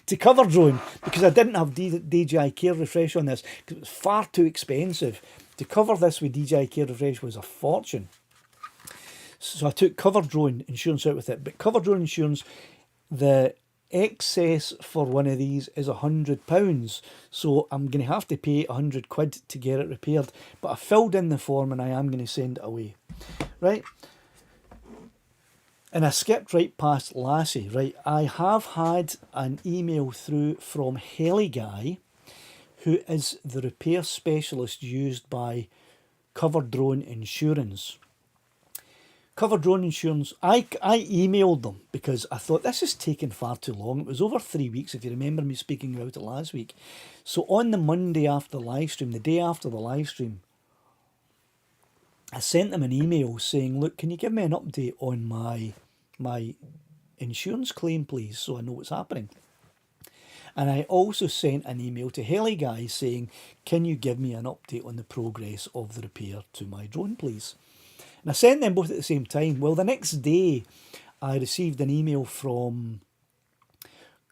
to Cover Drone, because I didn't have DJI Care Refresh on this, because it was far too expensive. To cover this with DJI Care Refresh was a fortune. So I took Cover Drone insurance out with it. But Cover Drone insurance, the excess for one of these is £100, so I'm going to have to pay 100 quid to get it repaired. But I filled in the form and I am going to send it away, right? And I skipped right past Lassie, right? I have had an email through from Heli Guy, who is the repair specialist used by Cover Drone Insurance. Cover Drone Insurance, I emailed them because I thought this is taking far too long. It was over 3 weeks, if you remember me speaking about it last week. So on the Monday after the live stream, the day after the live stream, I sent them an email saying, look, can you give me an update on my insurance claim, please, so I know what's happening. And I also sent an email to Heli Guy saying, can you give me an update on the progress of the repair to my drone, please? And I sent them both at the same time. Well, the next day, I received an email from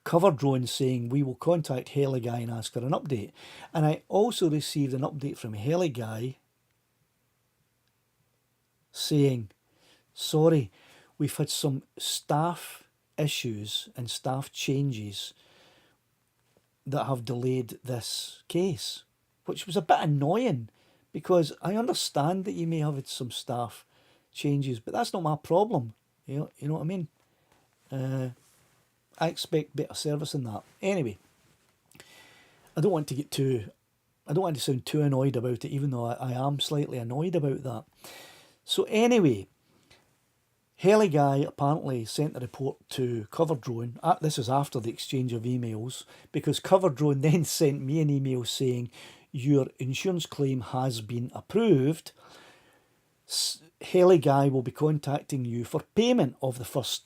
Cover Drone saying, we will contact Heli Guy and ask for an update. And I also received an update from Heli Guy saying, sorry, we've had some staff issues and staff changes that have delayed this case, which was a bit annoying because I understand that you may have had some staff changes, but that's not my problem. You know what I mean? I expect better service than that. Anyway, I don't want to sound too annoyed about it, even though I am slightly annoyed about that. So anyway, Heli Guy apparently sent a report to Cover Drone. This is after the exchange of emails, because Cover Drone then sent me an email saying, your insurance claim has been approved. Heli Guy will be contacting you for payment of the first,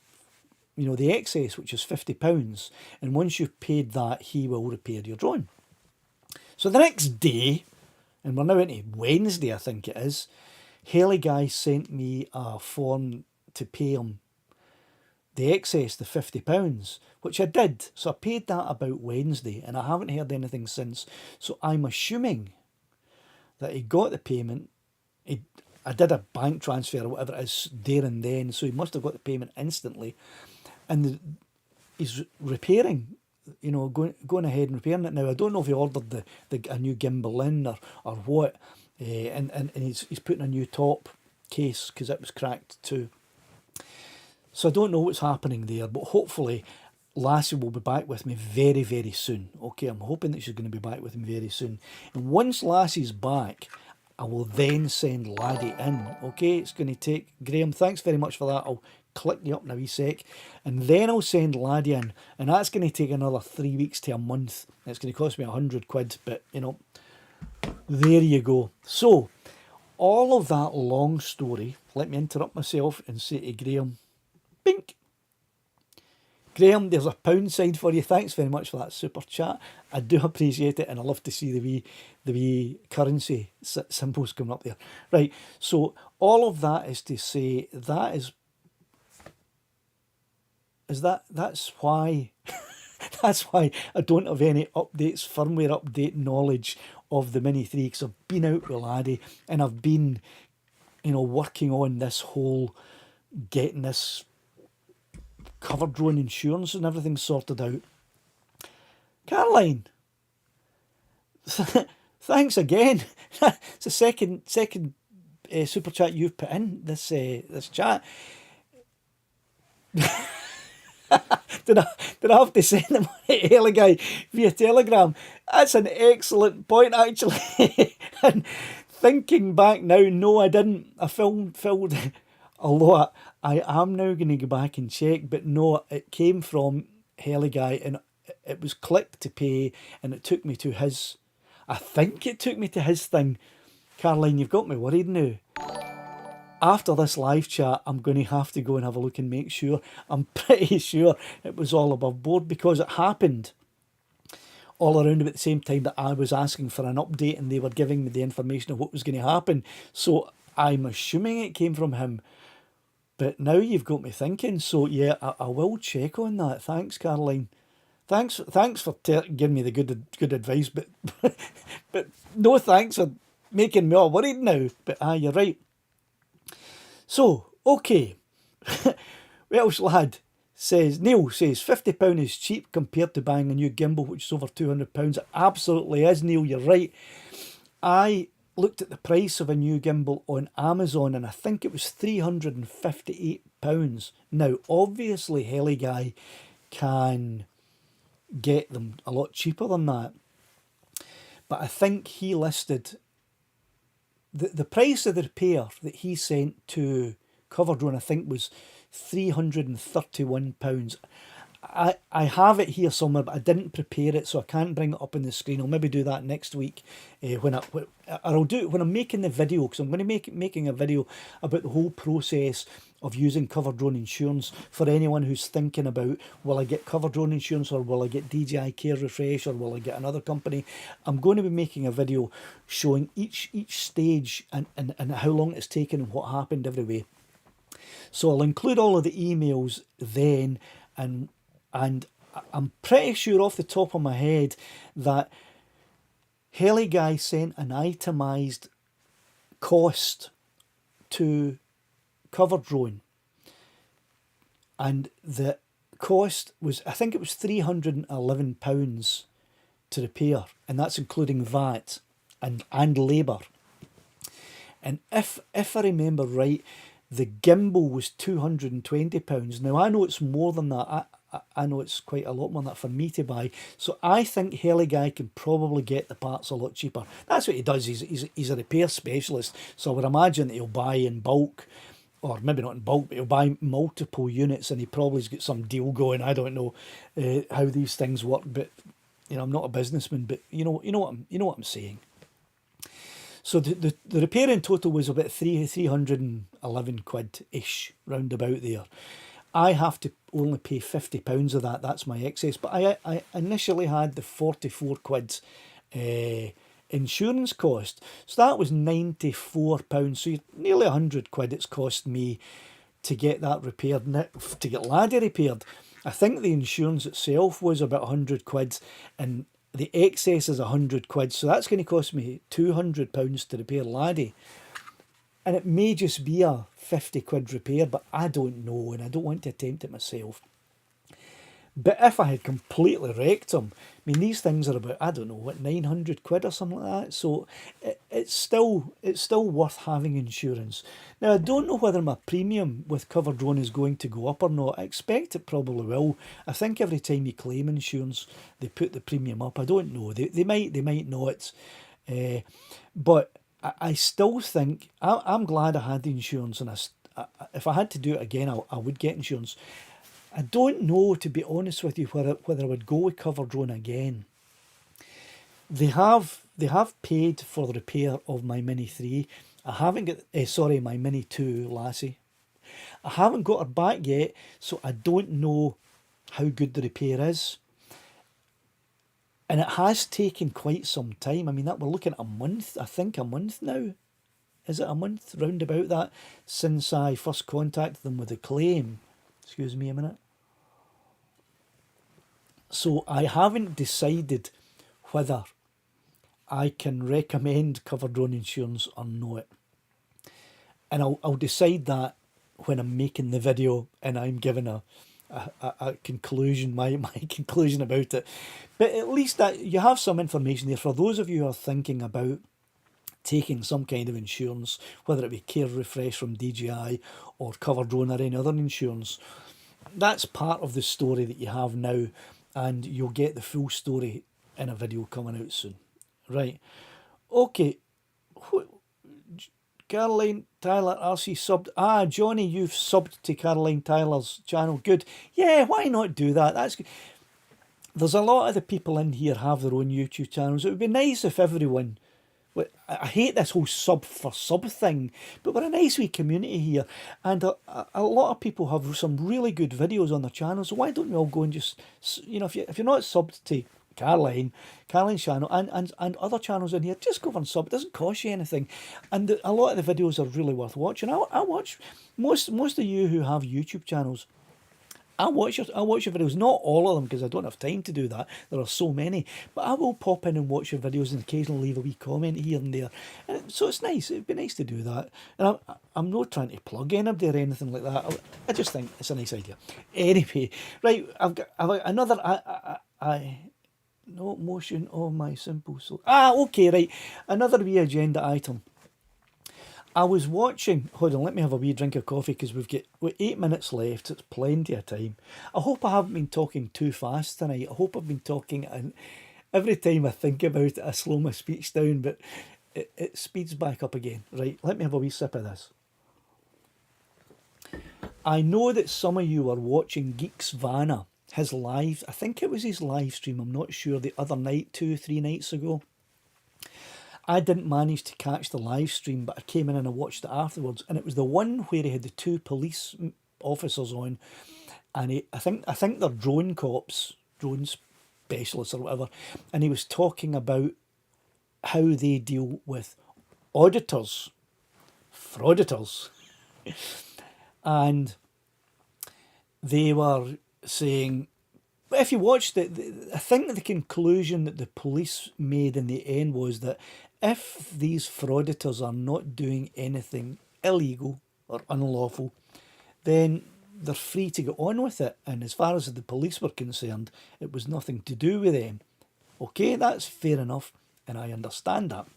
the excess, which is £50. And once you've paid that, he will repair your drone. So the next day, and we're now into Wednesday, I think it is, Heli Guy sent me a form to pay him the excess, the £50, which I did. So I paid that about Wednesday, and I haven't heard anything since. So I'm assuming that he got the payment. I did a bank transfer or whatever it is there and then, so he must have got the payment instantly. And he's repairing, going ahead and repairing it now. I don't know if he ordered a new gimbal in or what, and he's putting a new top case because it was cracked too. So I don't know what's happening there, but hopefully Lassie will be back with me very, very soon. Okay, I'm hoping that she's going to be back with me very soon. And once Lassie's back, I will then send Laddie in. Okay, it's going to take... Graham, thanks very much for that. I'll click you up in a wee sec. And then I'll send Laddie in. And that's going to take another 3 weeks to a month. It's going to cost me £100, but, there you go. So, all of that long story, let me interrupt myself and say to Graham, bink. Graham, there's a pound sign for you. Thanks very much for that super chat. I do appreciate it, and I love to see the wee currency symbols coming up there. Right, so all of that is to say that's why that's why I don't have any updates, firmware update knowledge of the Mini 3, because I've been out with Laddie and I've been, working on this whole getting this Cover Drone insurance and everything sorted out. Caroline, thanks again. It's the second super chat you've put in this chat. Did I have to send them to Heli Guy via Telegram? That's an excellent point, actually. And thinking back now, no, I didn't. I filled a lot. I am now going to go back and check, but no, it came from Heli Guy, and it was clicked to pay, and it took me to his... I think it took me to his thing. Caroline, you've got me worried now. After this live chat, I'm going to have to go and have a look and make sure. I'm pretty sure it was all above board, because it happened all around about the same time that I was asking for an update and they were giving me the information of what was going to happen. So I'm assuming it came from him. But now you've got me thinking. So yeah, I will check on that. Thanks, Caroline. Thanks for giving me the good advice, but but no thanks for making me all worried now. But you're right. So, okay. Welsh lad says, Neil says, £50 is cheap compared to buying a new gimbal, which is over £200. It absolutely is, Neil, you're right. I looked at the price of a new gimbal on Amazon, and I think it was £358. Now, obviously, Heli Guy can get them a lot cheaper than that. But I think he listed... The price of the repair that he sent to Cover Drone, I think, was £331. I have it here somewhere, but I didn't prepare it, so I can't bring it up on the screen. I'll maybe do that next week or I'll do it when I'm making the video, because I'm going to making a video about the whole process of using cover drone insurance for anyone who's thinking about, will I get cover drone insurance, or will I get DJI Care Refresh, or will I get another company? I'm going to be making a video showing each stage and how long it's taken and what happened every way. So I'll include all of the emails then, and I'm pretty sure off the top of my head that Heli Guy sent an itemised cost to cover drone, and the cost was, I think it was £311 to repair, and that's including VAT and labour. And if I remember right, the gimbal was £220. Now I know it's more than that. I know it's quite a lot more than that for me to buy. So I think Heli Guy can probably get the parts a lot cheaper. That's what he does. He's a repair specialist. So I would imagine that he'll buy in bulk, or maybe not in bulk, but he'll buy multiple units, and he probably's got some deal going. I don't know how these things work, but I'm not a businessman, but you know what I'm saying. So the repair in total was about 311 quid ish, round about there. I have to only pay £50 of that. That's my excess. But I initially had the 44 quid insurance cost. So that was £94. So nearly 100 quid it's cost me to get that repaired, to get Laddie repaired. I think the insurance itself was about 100 quid, and the excess is 100 quid. So that's going to cost me £200 to repair Laddie. And it may just be a 50 quid repair, but I don't know, and I don't want to attempt it myself. But if I had completely wrecked them, I mean, these things are about, I don't know, what, 900 quid or something like that. So it's still worth having insurance. Now, I don't know whether my premium with cover drone is going to go up or not. I expect it probably will. I think every time you claim insurance, they put the premium up. I don't know. They might not. But I still think, I'm glad I had the insurance, and if I had to do it again, I would get insurance. I don't know, to be honest with you, whether I would go with cover drone again. They have paid for the repair of my Mini 3. I haven't got, my Mini 2 Lassie. I haven't got her back yet, so I don't know how good the repair is. And it has taken quite some time. I mean, that we're looking at a month now. Is it a month, round about that, since I first contacted them with a claim? Excuse me a minute. So I haven't decided whether I can recommend cover drone insurance or not. And I'll decide that when I'm making the video and I'm giving a conclusion, my conclusion about it. But at least that you have some information there for those of you who are thinking about taking some kind of insurance, whether it be Care Refresh from DJI or cover drone or any other insurance. That's part of the story that you have now, and you'll get the full story in a video coming out soon. Right. Okay. Caroline Tyler RC subbed. Johnny, you've subbed to Caroline Tyler's channel. Good. Yeah, why not do that? That's good. There's a lot of the people in here have their own YouTube channels. It would be nice if everyone... I hate this whole sub for sub thing, but we're a nice wee community here, and a lot of people have some really good videos on their channels. So why don't we all go and just, if you're not subbed to Caroline's channel and other channels in here, just go over and sub. It doesn't cost you anything, and a lot of the videos are really worth watching. I watch most of you who have YouTube channels. I watch your videos, not all of them because I don't have time to do that. There are so many, but I will pop in and watch your videos and occasionally leave a wee comment here and there. And so it's nice. It'd be nice to do that. And I'm not trying to plug anybody or anything like that. I just think it's a nice idea. Anyway, right, I've got another. No motion on my simple soul. Okay, right. Another wee agenda item. I was watching, hold on, let me have a wee drink of coffee because we've got 8 minutes left. It's plenty of time. I hope I haven't been talking too fast tonight. I hope I've been talking, and every time I think about it, I slow my speech down, but it speeds back up again. Right, let me have a wee sip of this. I know that some of you are watching Geeks Vanna. his live, I think it was his live stream, I'm not sure, the other night, 2-3 nights ago. I didn't manage to catch the live stream, but I came in and I watched it afterwards, and it was the one where he had the 2 police officers on, and I think they're drone cops, drone specialists or whatever, and he was talking about how they deal with auditors, frauditors, and they were saying, if you watched it, I think the conclusion that the police made in the end was that if these frauditors are not doing anything illegal or unlawful, then they're free to get on with it. And as far as the police were concerned, it was nothing to do with them. Okay, that's fair enough, and I understand that.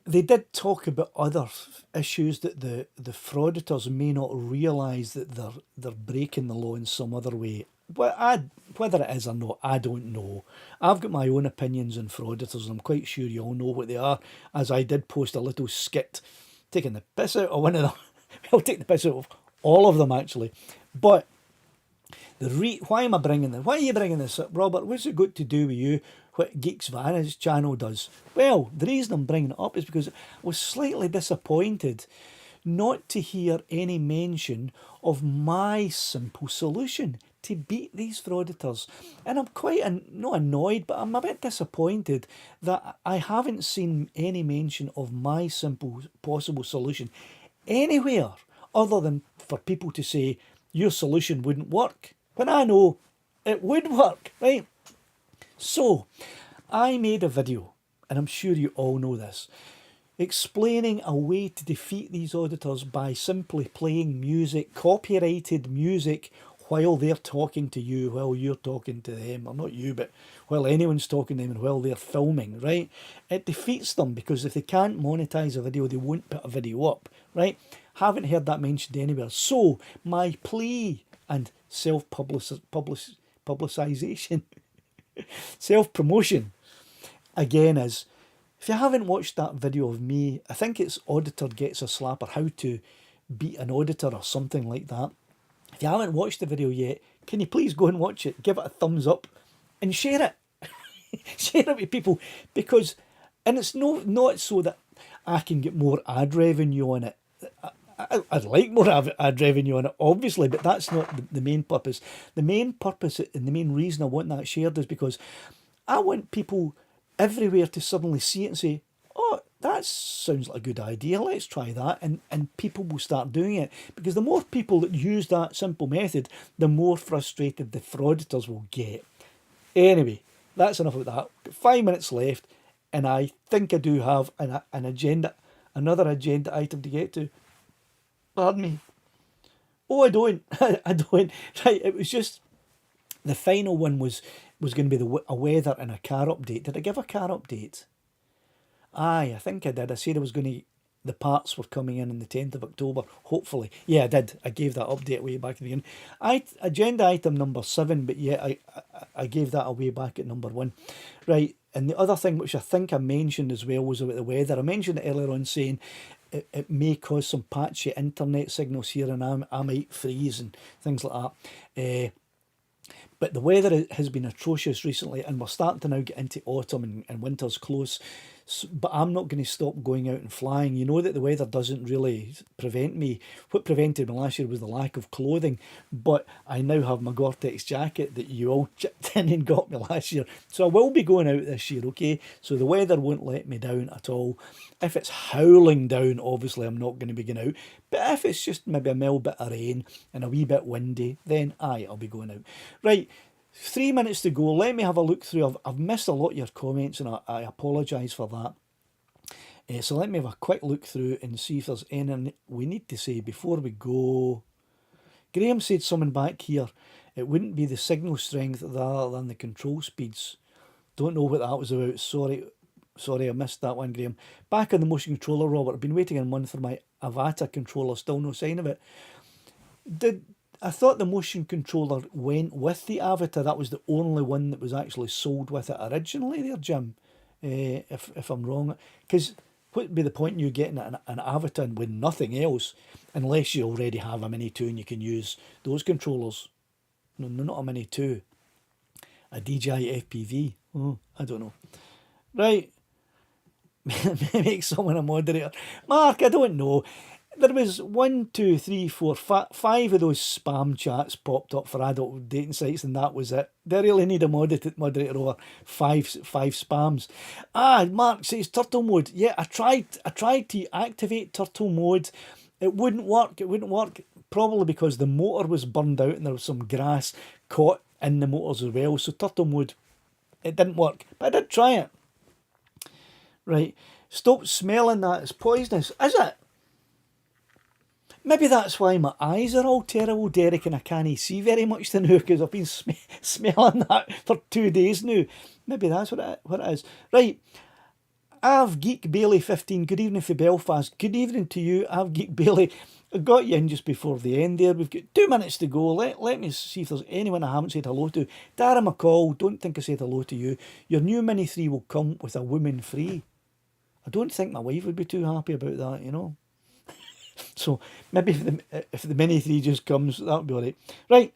They did talk about other issues, that the frauditors may not realise that they're breaking the law in some other way. Whether it is or not, I don't know. I've got my own opinions on frauditors, and I'm quite sure you all know what they are, as I did post a little skit taking the piss out of one of them. I'll take the piss out of all of them, actually. But why am I bringing this? Why are you bringing this up, Robert? What's it got to do with you? What Geeks Van's channel does? Well, the reason I'm bringing it up is because I was slightly disappointed not to hear any mention of my simple solution to beat these frauditors. And I'm quite, not annoyed, but I'm a bit disappointed that I haven't seen any mention of my simple possible solution anywhere, other than for people to say, your solution wouldn't work, when I know it would work, right? So, I made a video, and I'm sure you all know this, explaining a way to defeat these auditors by simply playing music, copyrighted music, while they're talking to you, while you're talking to them, or not you, but while anyone's talking to them and while they're filming, right? It defeats them, because if they can't monetize a video, they won't put a video up, right? Haven't heard that mentioned anywhere. So, my plea and self-publicisation, self-promotion, again, is, if you haven't watched that video of me, I think it's Auditor Gets a Slap, or how to beat an auditor or something like that. If you haven't watched the video yet, can you please go and watch it, give it a thumbs up, and share it. Share it with people, because, and it's not so that I can get more ad revenue on it. I'd like more ad revenue on it, obviously, but that's not the main purpose. The main purpose and the main reason I want that shared is because I want people everywhere to suddenly see it and say, oh, that sounds like a good idea, let's try that, and people will start doing it. Because the more people that use that simple method, the more frustrated the frauditors will get. Anyway, that's enough of that. 5 minutes left, and I think I do have an agenda, another agenda item to get to. Pardon me. Oh, I don't. I don't. Right, it was just, the final one was going to be a weather and a car update. Did I give a car update? Aye, I think I did. I said I was going to, the parts were coming in on the 10th of October, hopefully. Yeah, I did. I gave that update way back at the beginning. Agenda item number 7, but yeah, I gave that away back at number 1. Right, and the other thing which I think I mentioned as well was about the weather. I mentioned it earlier on, saying it may cause some patchy internet signals here, and I might freeze and things like that. But the weather has been atrocious recently, and we're starting to now get into autumn and winter's close. But I'm not going to stop going out and flying. You know that the weather doesn't really prevent me. What prevented me last year was the lack of clothing. But I now have my Gore-Tex jacket that you all chipped in and got me last year. So I will be going out this year, okay? So the weather won't let me down at all. If it's howling down, obviously I'm not going to be going out. But if it's just maybe a mild bit of rain and a wee bit windy, then aye, I'll be going out. Right. 3 minutes to go. Let me have a look through. I've missed a lot of your comments, and I apologise for that. So let me have a quick look through and see if there's anything we need to say before we go. Graham said something back here. It wouldn't be the signal strength rather than the control speeds. Don't know what that was about. Sorry, I missed that one, Graham. Back on the motion controller, Robert. I've been waiting a month for my Avata controller. Still no sign of it. I thought the motion controller went with the Avatar. That was the only one that was actually sold with it originally there, Jim. If I'm wrong. Because what would be the point in you getting an Avatar with nothing else, unless you already have a Mini 2 and you can use those controllers? No, not a Mini 2. A DJI FPV. Oh, I don't know. Right. Make someone a moderator. Mark, I don't know. There was 1, 2, 3, 4, 5 of those spam chats popped up for adult dating sites, and that was it. They really need a moderator over five spams. Mark says turtle mode. Yeah, I tried to activate turtle mode. It wouldn't work. Probably because the motor was burned out and there was some grass caught in the motors as well. So turtle mode, it didn't work. But I did try it. Right. Stop smelling that. It's poisonous. Is it? Maybe that's why my eyes are all terrible, Derek, and I can't see very much now because I've been smelling that for 2 days now. Maybe that's what it is. Right. I've Geek Bailey 15. Good evening for Belfast. Good evening to you. I've Geek Bailey. I got you in just before the end there. We've got 2 minutes to go. Let me see if there's anyone I haven't said hello to. Dara McCall, don't think I said hello to you. Your new Mini 3 will come with a woman free. I don't think my wife would be too happy about that, you know. So maybe if the Mini 3 just comes, that'll be all right. Right.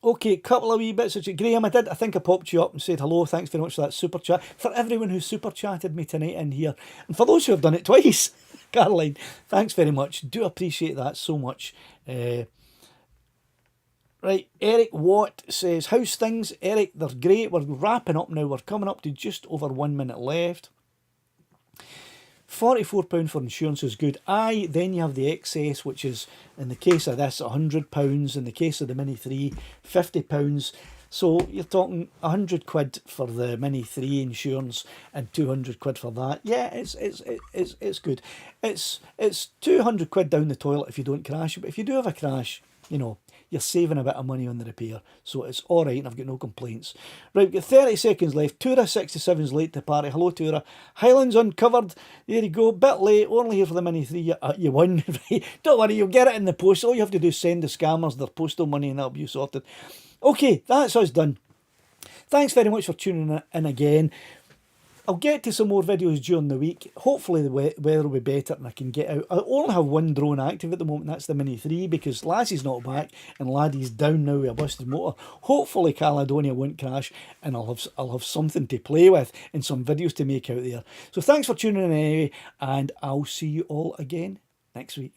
Okay, couple of wee bits. Graham, I think I popped you up and said hello. Thanks very much for that super chat. For everyone who super chatted me tonight in here. And for those who have done it twice, Caroline, thanks very much. Do appreciate that so much. Right, Eric Watt says, how's things? Eric, they're great. We're wrapping up now. We're coming up to just over 1 minute left. £44 for insurance is good. Then you have the excess, which is, in the case of this, £100. In the case of the Mini 3, £50. So you're talking £100 for the Mini 3 insurance and £200 for that. Yeah, it's good. It's £200 down the toilet if you don't crash. But if you do have a crash, you know, you're saving a bit of money on the repair. So it's all right, and I've got no complaints. Right, we've got 30 seconds left. Tura67's late to party. Hello, Tura. Highlands Uncovered. There you go. Bit late. Only here for the Mini 3. You won. Right. Don't worry, you'll get it in the post. All you have to do is send the scammers their postal money and that'll be sorted. Okay, that's us done. Thanks very much for tuning in again. I'll get to some more videos during the week. Hopefully the weather will be better and I can get out. I only have 1 drone active at the moment. That's the Mini 3 because Lassie's not back and Laddie's down now with a busted motor. Hopefully Caledonia won't crash and I'll have something to play with and some videos to make out there. So thanks for tuning in anyway, and I'll see you all again next week.